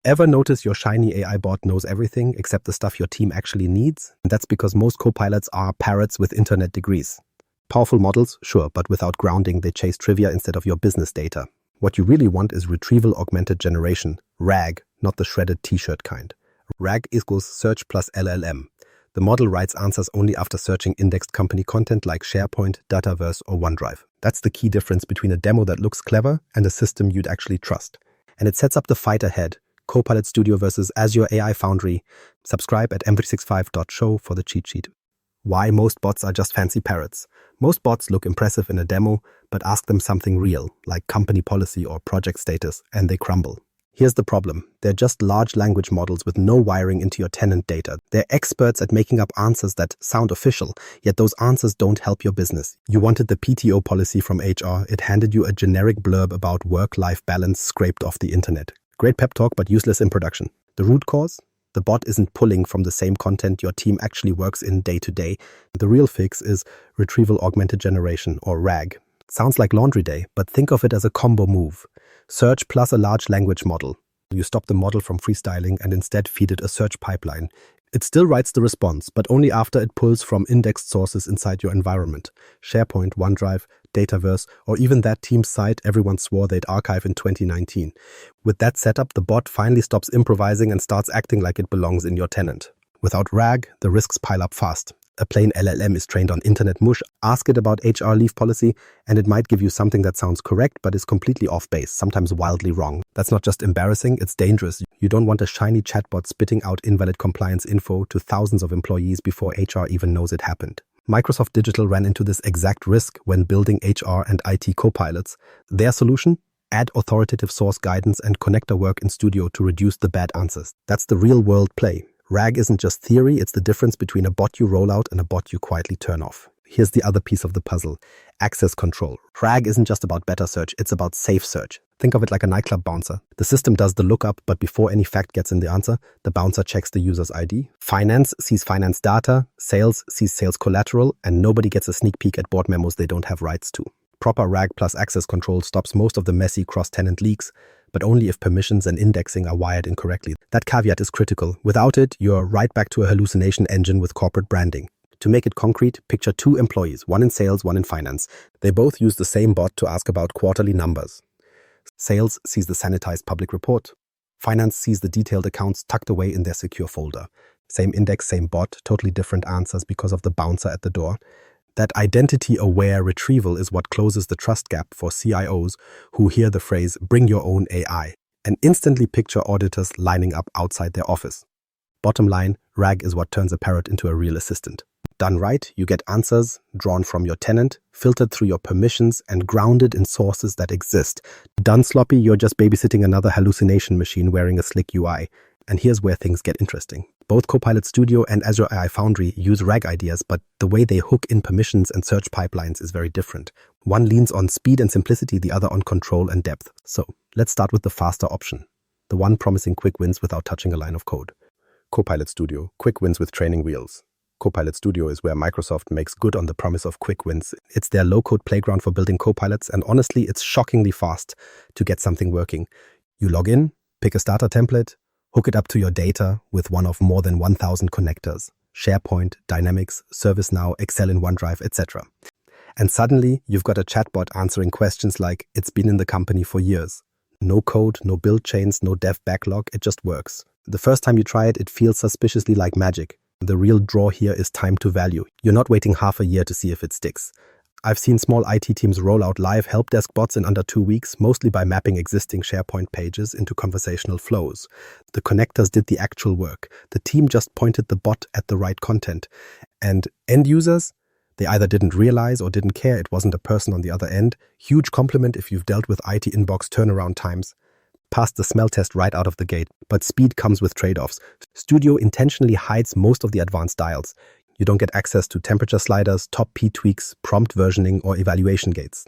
Ever notice your shiny AI bot knows everything except the stuff your team actually needs? And that's because most copilots are parrots with internet degrees. Powerful models, sure, but without grounding, they chase trivia instead of your business data. What you really want is Retrieval Augmented Generation, RAG, not the shredded t-shirt kind. RAG equals search plus LLM. The model writes answers only after searching indexed company content like SharePoint, Dataverse, or OneDrive. That's the key difference between a demo that looks clever and a system you'd actually trust. And it sets up the fight ahead. Copilot Studio versus Azure AI Foundry. Subscribe at m365.show for the cheat sheet. Why most bots are just fancy parrots. Most bots look impressive in a demo, but ask them something real, like company policy or project status, and they crumble. Here's the problem. They're just large language models with no wiring into your tenant data. They're experts at making up answers that sound official, yet those answers don't help your business. You wanted the PTO policy from HR. It handed you a generic blurb about work-life balance scraped off the internet. Great pep talk, but useless in production. The root cause? The bot isn't pulling from the same content your team actually works in day to day. The real fix is Retrieval Augmented Generation, or RAG. Sounds like laundry day, but think of it as a combo move. Search plus a large language model. You stop the model from freestyling and instead feed it a search pipeline. It still writes the response, but only after it pulls from indexed sources inside your environment. SharePoint, OneDrive, Dataverse, or even that team's site everyone swore they'd archive in 2019. With that setup, the bot finally stops improvising and starts acting like it belongs in your tenant. Without RAG, the risks pile up fast. A plain LLM is trained on internet mush. Ask it about HR leave policy, and it might give you something that sounds correct but is completely off base, sometimes wildly wrong. That's not just embarrassing, it's dangerous. You don't want a shiny chatbot spitting out invalid compliance info to thousands of employees before HR even knows it happened. Microsoft Digital ran into this exact risk when building HR and IT copilots. Their solution? Add authoritative source guidance and connector work in Studio to reduce the bad answers. That's the real-world play. RAG isn't just theory, it's the difference between a bot you roll out and a bot you quietly turn off. Here's the other piece of the puzzle. Access control. RAG isn't just about better search, it's about safe search. Think of it like a nightclub bouncer. The system does the lookup, but before any fact gets in the answer, the bouncer checks the user's ID. Finance sees finance data, sales sees sales collateral, and nobody gets a sneak peek at board memos they don't have rights to. Proper RAG plus access control stops most of the messy cross-tenant leaks, but only if permissions and indexing are wired incorrectly. That caveat is critical. Without it, you're right back to a hallucination engine with corporate branding. To make it concrete, picture two employees, one in sales, one in finance. They both use the same bot to ask about quarterly numbers. Sales sees the sanitized public report. Finance sees the detailed accounts tucked away in their secure folder. Same index, same bot, totally different answers because of the bouncer at the door. That identity-aware retrieval is what closes the trust gap for CIOs who hear the phrase, "bring your own AI," and instantly picture auditors lining up outside their office. Bottom line, RAG is what turns a parrot into a real assistant. Done right, you get answers drawn from your tenant, filtered through your permissions, and grounded in sources that exist. Done sloppy, you're just babysitting another hallucination machine wearing a slick UI. And here's where things get interesting. Both Copilot Studio and Azure AI Foundry use RAG ideas, but the way they hook in permissions and search pipelines is very different. One leans on speed and simplicity, the other on control and depth. So let's start with the faster option, the one promising quick wins without touching a line of code. Copilot Studio, quick wins with training wheels. Copilot Studio is where Microsoft makes good on the promise of quick wins. It's their low-code playground for building copilots, and honestly, it's shockingly fast to get something working. You log in, pick a starter template, hook it up to your data with one of more than 1,000 connectors, SharePoint, Dynamics, ServiceNow, Excel in OneDrive, etc. And suddenly, you've got a chatbot answering questions like, it's been in the company for years. No code, no build chains, no dev backlog, it just works. The first time you try it, it feels suspiciously like magic. The real draw here is time to value. You're not waiting half a year to see if it sticks. I've seen small IT teams roll out live help desk bots in under 2 weeks, mostly by mapping existing SharePoint pages into conversational flows. The connectors did the actual work. The team just pointed the bot at the right content. And end users? They either didn't realize or didn't care it wasn't a person on the other end. Huge compliment if you've dealt with IT inbox turnaround times. Passed the smell test right out of the gate, but speed comes with trade-offs. Studio intentionally hides most of the advanced dials. You don't get access to temperature sliders, top P tweaks, prompt versioning, or evaluation gates.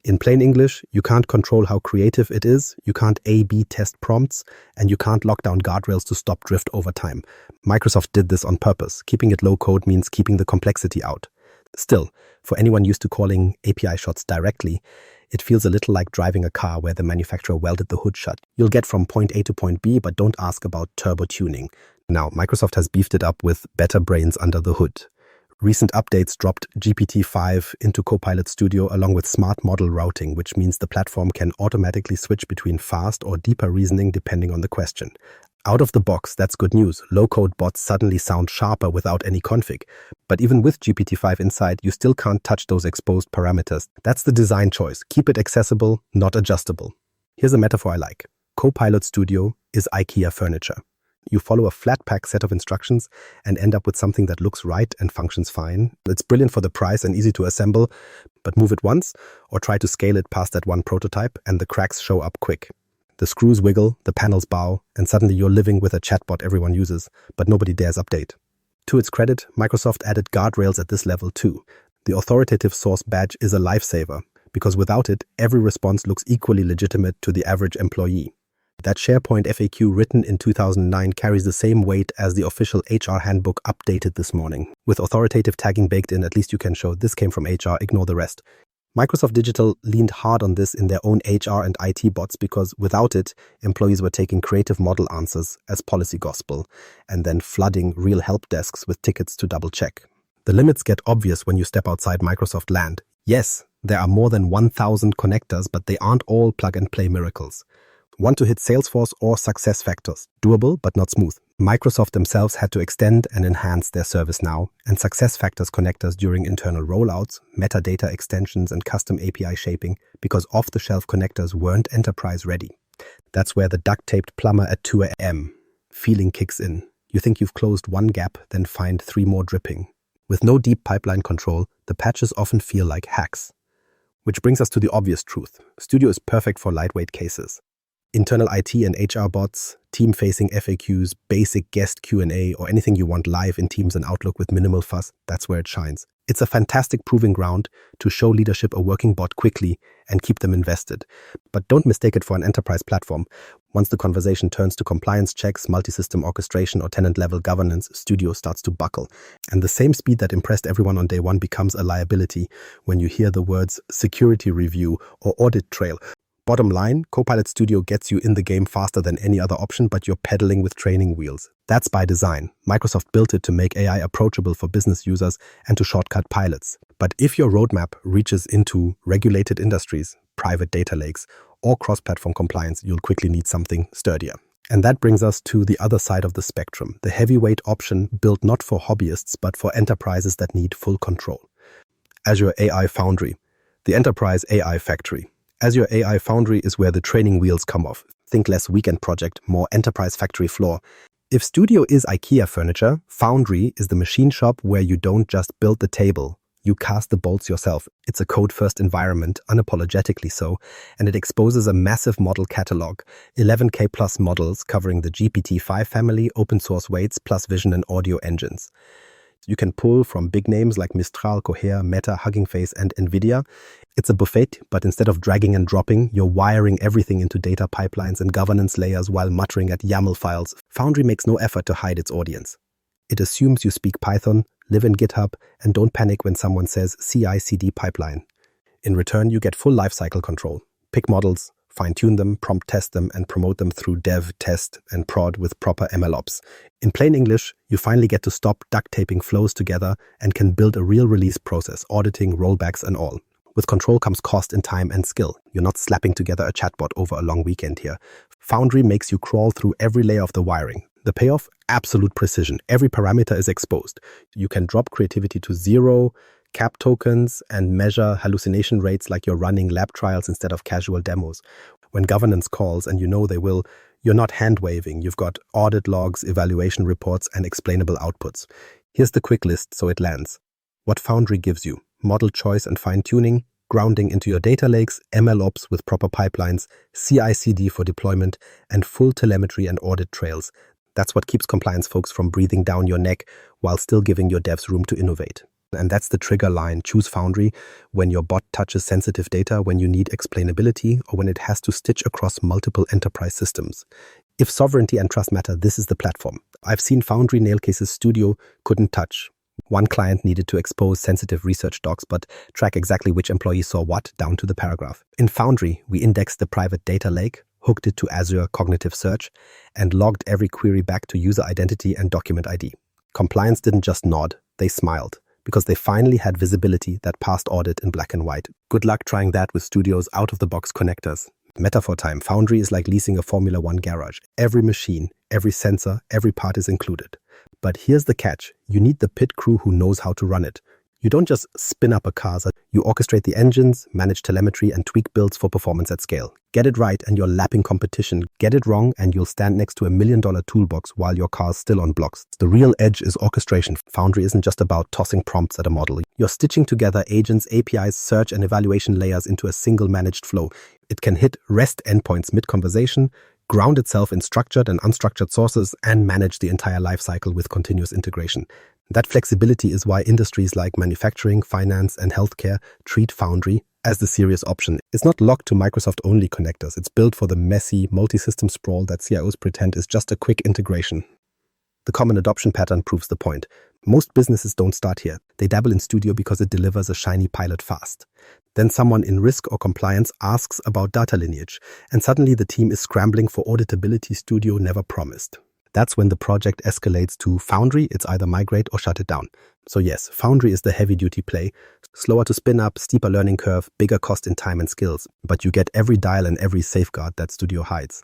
In plain English, you can't control how creative it is, you can't A/B test prompts, and you can't lock down guardrails to stop drift over time. Microsoft did this on purpose. Keeping it low-code means keeping the complexity out. Still, for anyone used to calling API shots directly, It feels a little like driving a car where the manufacturer welded the hood shut. You'll get from point A to point B, but don't ask about turbo tuning. Now, Microsoft has beefed it up with better brains under the hood. Recent updates dropped GPT-5 into Copilot Studio along with smart model routing, which means the platform can automatically switch between fast or deeper reasoning depending on the question. Out of the box, that's good news. Low-code bots suddenly sound sharper without any config. But even with GPT-5 inside, you still can't touch those exposed parameters. That's the design choice. Keep it accessible, not adjustable. Here's a metaphor I like. Copilot Studio is IKEA furniture. You follow a flat-pack set of instructions and end up with something that looks right and functions fine. It's brilliant for the price and easy to assemble, but move it once or try to scale it past that one prototype and the cracks show up quick. The screws wiggle, the panels bow, and suddenly you're living with a chatbot everyone uses, but nobody dares update. To its credit, Microsoft added guardrails at this level too. The authoritative source badge is a lifesaver, because without it, every response looks equally legitimate to the average employee. That SharePoint FAQ written in 2009 carries the same weight as the official HR handbook updated this morning. With authoritative tagging baked in, at least you can show this came from HR, ignore the rest. Microsoft Digital leaned hard on this in their own HR and IT bots because without it, employees were taking creative model answers as policy gospel and then flooding real help desks with tickets to double check. The limits get obvious when you step outside Microsoft land. Yes, there are more than 1,000 connectors, but they aren't all plug-and-play miracles. Want to hit Salesforce or SuccessFactors? Doable, but not smooth. Microsoft themselves had to extend and enhance their ServiceNow and SuccessFactors connectors during internal rollouts, metadata extensions, and custom API shaping because off-the-shelf connectors weren't enterprise ready. That's where the duct-taped plumber at 2 a.m. feeling kicks in. You think you've closed one gap, then find 3 more dripping. With no deep pipeline control, the patches often feel like hacks. Which brings us to the obvious truth. Studio is perfect for lightweight cases. Internal IT and HR bots, team-facing FAQs, basic guest Q&A, or anything you want live in Teams and Outlook with minimal fuss, that's where it shines. It's a fantastic proving ground to show leadership a working bot quickly and keep them invested. But don't mistake it for an enterprise platform. Once the conversation turns to compliance checks, multi-system orchestration, or tenant-level governance, Studio starts to buckle. And the same speed that impressed everyone on day one becomes a liability when you hear the words security review or audit trail. Bottom line, Copilot Studio gets you in the game faster than any other option, but you're pedaling with training wheels. That's by design. Microsoft built it to make AI approachable for business users and to shortcut pilots. But if your roadmap reaches into regulated industries, private data lakes, or cross-platform compliance, you'll quickly need something sturdier. And that brings us to the other side of the spectrum, the heavyweight option built not for hobbyists, but for enterprises that need full control. Azure AI Foundry, the enterprise AI factory. Azure AI Foundry is where the training wheels come off. Think less weekend project, more enterprise factory floor. If Studio is IKEA furniture, Foundry is the machine shop where you don't just build the table, you cast the bolts yourself. It's a code-first environment, unapologetically so, and it exposes a massive model catalog, 11K plus models covering the GPT-5 family, open source weights, plus vision and audio engines. You can pull from big names like Mistral, Cohere, Meta, Hugging Face, and NVIDIA. It's a buffet, but instead of dragging and dropping, you're wiring everything into data pipelines and governance layers while muttering at YAML files. Foundry makes no effort to hide its audience. It assumes you speak Python, live in GitHub, and don't panic when someone says CI/CD pipeline. In return, you get full lifecycle control. Pick models, fine-tune them, prompt test them, and promote them through dev, test, and prod with proper MLOps. In plain English, you finally get to stop duct-taping flows together and can build a real release process, auditing, rollbacks, and all. With control comes cost in time and skill. You're not slapping together a chatbot over a long weekend here. Foundry makes you crawl through every layer of the wiring. The payoff? Absolute precision. Every parameter is exposed. You can drop creativity to 0, cap tokens, and measure hallucination rates like you're running lab trials instead of casual demos. When governance calls, and you know they will, you're not hand-waving. You've got audit logs, evaluation reports, and explainable outputs. Here's the quick list so it lands. What Foundry gives you: model choice and fine-tuning, grounding into your data lakes, MLOps with proper pipelines, CI/CD for deployment, and full telemetry and audit trails. That's what keeps compliance folks from breathing down your neck while still giving your devs room to innovate. And that's the trigger line. Choose Foundry when your bot touches sensitive data, when you need explainability, or when it has to stitch across multiple enterprise systems. If sovereignty and trust matter, this is the platform. I've seen Foundry nail cases Studio couldn't touch. One client needed to expose sensitive research docs but track exactly which employee saw what down to the paragraph. In Foundry, we indexed the private data lake, hooked it to Azure Cognitive Search, and logged every query back to user identity and document ID. Compliance didn't just nod, they smiled, because they finally had visibility that passed audit in black and white. Good luck trying that with Studio's out-of-the-box connectors. Metaphor time, Foundry is like leasing a Formula One garage. Every machine, every sensor, every part is included. But here's the catch. You need the pit crew who knows how to run it. You don't just spin up a car, you orchestrate the engines, manage telemetry, and tweak builds for performance at scale. Get it right and you're lapping competition. Get it wrong and you'll stand next to $1 million toolbox while your car's still on blocks. The real edge is orchestration. Foundry isn't just about tossing prompts at a model. You're stitching together agents, APIs, search, and evaluation layers into a single managed flow. It can hit REST endpoints mid-conversation, ground itself in structured and unstructured sources, and manage the entire lifecycle with continuous integration. That flexibility is why industries like manufacturing, finance, and healthcare treat Foundry as the serious option. It's not locked to Microsoft-only connectors. It's built for the messy, multi-system sprawl that CIOs pretend is just a quick integration. The common adoption pattern proves the point. Most businesses don't start here. They dabble in Studio because it delivers a shiny pilot fast. Then someone in risk or compliance asks about data lineage, and suddenly the team is scrambling for auditability Studio never promised. That's when the project escalates to Foundry. It's either migrate or shut it down. So yes, Foundry is the heavy-duty play. Slower to spin up, steeper learning curve, bigger cost in time and skills. But you get every dial and every safeguard that Studio hides.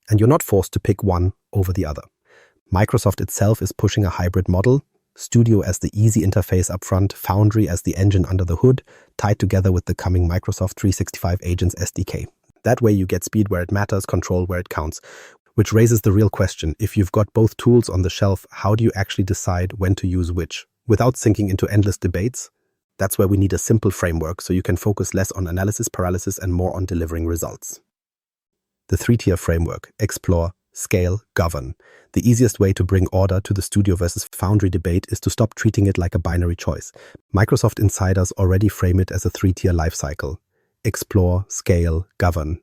And you're not forced to pick one over the other. Microsoft itself is pushing a hybrid model. Studio as the easy interface upfront, Foundry as the engine under the hood, tied together with the coming Microsoft 365 Agents SDK. That way you get speed where it matters, control where it counts. Which raises the real question, if you've got both tools on the shelf, how do you actually decide when to use which? Without sinking into endless debates, that's where we need a simple framework so you can focus less on analysis paralysis and more on delivering results. The 3-tier framework: explore, scale, govern. The easiest way to bring order to the Studio versus Foundry debate is to stop treating it like a binary choice. Microsoft insiders already frame it as a 3-tier lifecycle: explore, scale, govern.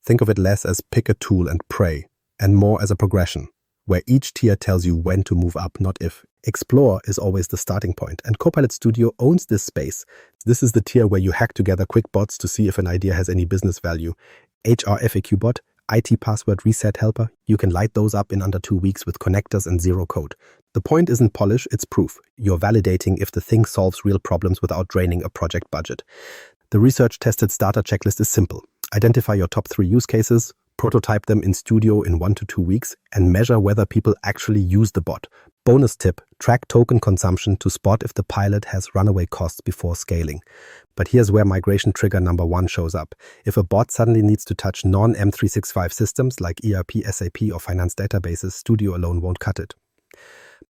Think of it less as pick a tool and pray, and more as a progression, where each tier tells you when to move up, not if. Explore is always the starting point, and Copilot Studio owns this space. This is the tier where you hack together quick bots to see if an idea has any business value. HR FAQ bot, IT password reset helper, you can light those up in under 2 weeks with connectors and zero code. The point isn't polish, it's proof. You're validating if the thing solves real problems without draining a project budget. The research-tested starter checklist is simple. Identify your top 3 use cases, prototype them in Studio in 1 to 2 weeks, and measure whether people actually use the bot. Bonus tip, track token consumption to spot if the pilot has runaway costs before scaling. But here's where migration trigger number 1 shows up. If a bot suddenly needs to touch non-M365 systems like ERP, SAP, or finance databases, Studio alone won't cut it.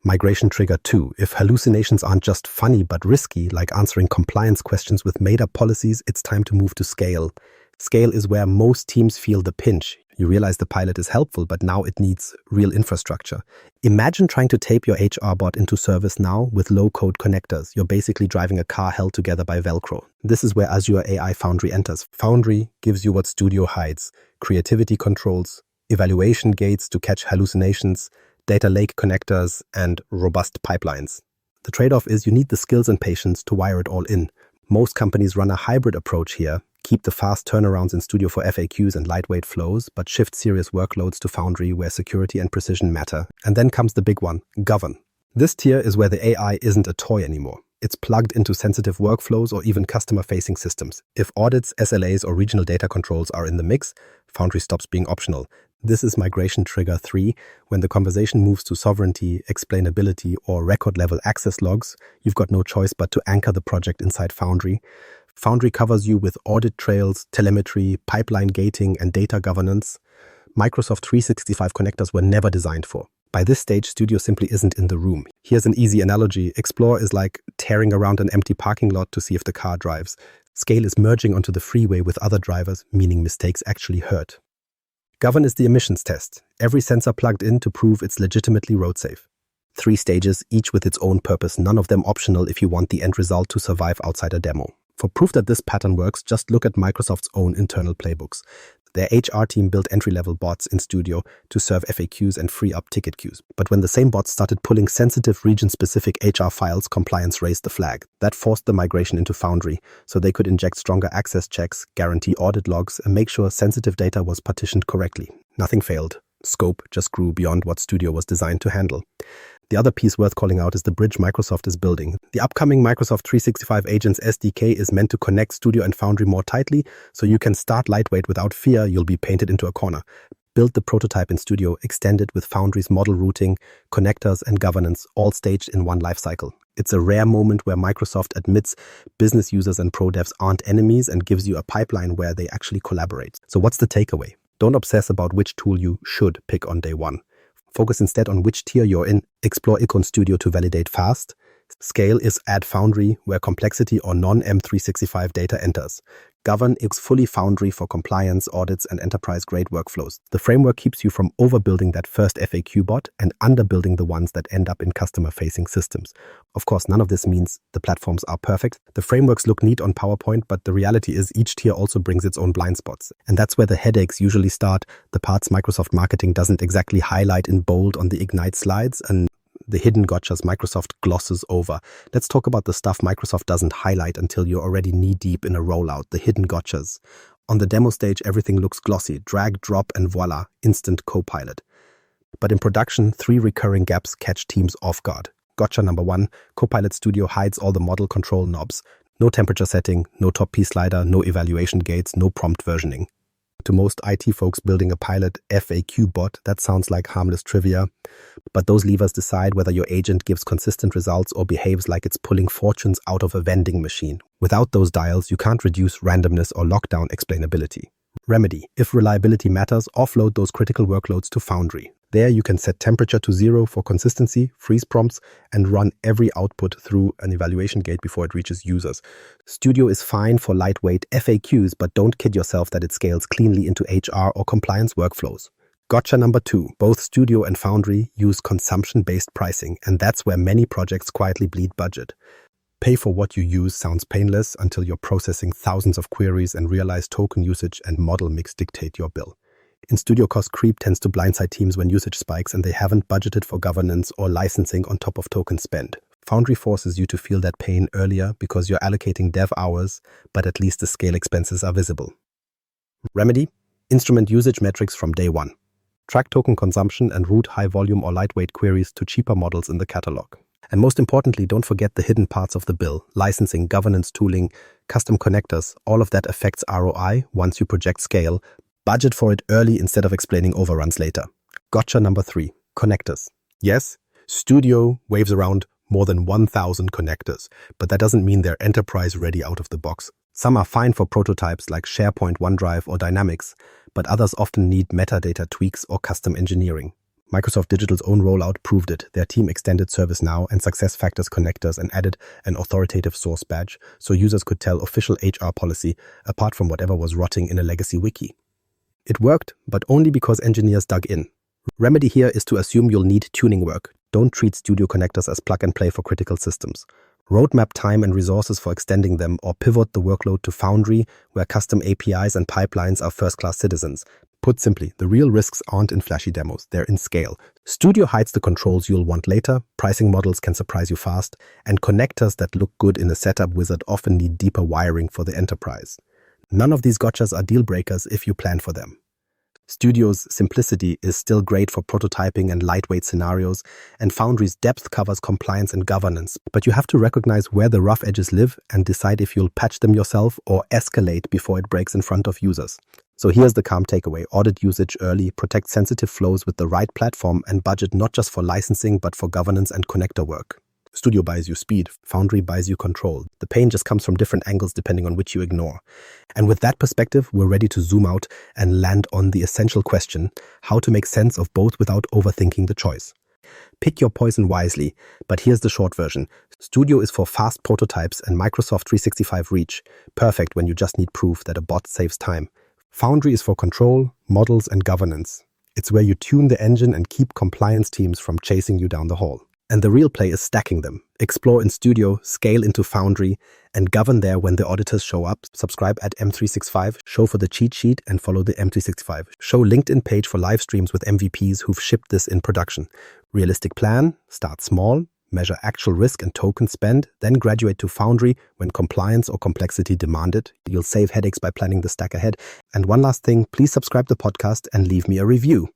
Migration trigger 2. If hallucinations aren't just funny but risky, like answering compliance questions with made-up policies, it's time to move to scale. Scale is where most teams feel the pinch. You realize the pilot is helpful, but now it needs real infrastructure. Imagine trying to tape your HR bot into ServiceNow with low-code connectors. You're basically driving a car held together by Velcro. This is where Azure AI Foundry enters. Foundry gives you what Studio hides: creativity controls, evaluation gates to catch hallucinations, data lake connectors, and robust pipelines. The trade-off is you need the skills and patience to wire it all in. Most companies run a hybrid approach here. Keep the fast turnarounds in Studio for FAQs and lightweight flows, but shift serious workloads to Foundry where security and precision matter. And then comes the big one: govern. This tier is where the AI isn't a toy anymore. It's plugged into sensitive workflows or even customer-facing systems. If audits, SLAs, or regional data controls are in the mix, Foundry stops being optional. This is migration trigger 3. When the conversation moves to sovereignty, explainability, or record-level access logs, you've got no choice but to anchor the project inside Foundry. Foundry covers you with audit trails, telemetry, pipeline gating, and data governance. Microsoft 365 connectors were never designed for. By this stage, Studio simply isn't in the room. Here's an easy analogy. Explore is like tearing around an empty parking lot to see if the car drives. Scale is merging onto the freeway with other drivers, meaning mistakes actually hurt. Govern is the emissions test. Every sensor plugged in to prove it's legitimately road safe. 3 stages, each with its own purpose, none of them optional if you want the end result to survive outside a demo. For proof that this pattern works, just look at Microsoft's own internal playbooks. Their HR team built entry-level bots in Studio to serve FAQs and free up ticket queues. But when the same bots started pulling sensitive region-specific HR files, compliance raised the flag. That forced the migration into Foundry, so they could inject stronger access checks, guarantee audit logs, and make sure sensitive data was partitioned correctly. Nothing failed. Scope just grew beyond what Studio was designed to handle. The other piece worth calling out is the bridge Microsoft is building. The upcoming Microsoft 365 Agents SDK is meant to connect Studio and Foundry more tightly, so you can start lightweight without fear you'll be painted into a corner. Build the prototype in Studio, extend it with Foundry's model routing, connectors, and governance, all staged in one lifecycle. It's a rare moment where Microsoft admits business users and pro devs aren't enemies and gives you a pipeline where they actually collaborate. So what's the takeaway? Don't obsess about which tool you should pick on day one. Focus instead on which tier you're in. Explore Icon Studio to validate fast. Scale is add Foundry where complexity or non-M365 data enters. Govern is fully Foundry for compliance, audits, and enterprise-grade workflows. The framework keeps you from overbuilding that first FAQ bot and underbuilding the ones that end up in customer-facing systems. Of course, none of this means the platforms are perfect. The frameworks look neat on PowerPoint, but the reality is each tier also brings its own blind spots. And that's where the headaches usually start. The parts Microsoft marketing doesn't exactly highlight in bold on the Ignite slides, and the hidden gotchas Microsoft glosses over. Let's talk about the stuff Microsoft doesn't highlight until you're already knee-deep in a rollout, the hidden gotchas. On the demo stage, everything looks glossy. Drag, drop, and voila, instant Copilot. But in production, 3 recurring gaps catch teams off guard. Gotcha number 1, Copilot Studio hides all the model control knobs. No temperature setting, no top P slider, no evaluation gates, no prompt versioning. To most IT folks building a pilot FAQ bot, that sounds like harmless trivia. But those levers decide whether your agent gives consistent results or behaves like it's pulling fortunes out of a vending machine. Without those dials, you can't reduce randomness or lockdown explainability. Remedy: if reliability matters, offload those critical workloads to Foundry. There you can set temperature to 0 for consistency, freeze prompts, and run every output through an evaluation gate before it reaches users. Studio is fine for lightweight FAQs, but don't kid yourself that it scales cleanly into HR or compliance workflows. Gotcha number 2. Both Studio and Foundry use consumption-based pricing, and that's where many projects quietly bleed budget. Pay for what you use sounds painless until you're processing thousands of queries and realize token usage and model mix dictate your bill. In Studio, cost creep tends to blindside teams when usage spikes and they haven't budgeted for governance or licensing on top of token spend. Foundry forces you to feel that pain earlier because you're allocating dev hours, but at least the scale expenses are visible. Remedy: instrument usage metrics from day one. Track token consumption and route high-volume or lightweight queries to cheaper models in the catalog. And most importantly, don't forget the hidden parts of the bill: licensing, governance tooling, custom connectors. All of that affects ROI once you project scale. Budget for it early instead of explaining overruns later. Gotcha number 3. Connectors. Yes, Studio waves around more than 1,000 connectors, but that doesn't mean they're enterprise ready out of the box. Some are fine for prototypes like SharePoint, OneDrive, or Dynamics, but others often need metadata tweaks or custom engineering. Microsoft Digital's own rollout proved it. Their team extended ServiceNow and SuccessFactors connectors and added an authoritative source badge so users could tell official HR policy apart from whatever was rotting in a legacy wiki. It worked, but only because engineers dug in. Remedy here is to assume you'll need tuning work. Don't treat Studio connectors as plug and play for critical systems. Roadmap time and resources for extending them, or pivot the workload to Foundry, where custom APIs and pipelines are first-class citizens. Put simply, the real risks aren't in flashy demos, they're in scale. Studio hides the controls you'll want later, pricing models can surprise you fast, and connectors that look good in a setup wizard often need deeper wiring for the enterprise. None of these gotchas are deal breakers if you plan for them. Studio's simplicity is still great for prototyping and lightweight scenarios, and Foundry's depth covers compliance and governance. But you have to recognize where the rough edges live and decide if you'll patch them yourself or escalate before it breaks in front of users. So here's the calm takeaway: audit usage early, protect sensitive flows with the right platform, and budget not just for licensing but for governance and connector work. Studio buys you speed, Foundry buys you control. The pain just comes from different angles depending on which you ignore. And with that perspective, we're ready to zoom out and land on the essential question: how to make sense of both without overthinking the choice. Pick your poison wisely, but here's the short version. Studio is for fast prototypes and Microsoft 365 reach, perfect when you just need proof that a bot saves time. Foundry is for control, models, and governance. It's where you tune the engine and keep compliance teams from chasing you down the hall. And the real play is stacking them. Explore in Studio, scale into Foundry, and govern there when the auditors show up. Subscribe at M365, show for the cheat sheet, and follow the M365 show LinkedIn page for live streams with MVPs who've shipped this in production. Realistic plan, start small, measure actual risk and token spend, then graduate to Foundry when compliance or complexity demand it. You'll save headaches by planning the stack ahead. And one last thing, please subscribe to the podcast and leave me a review.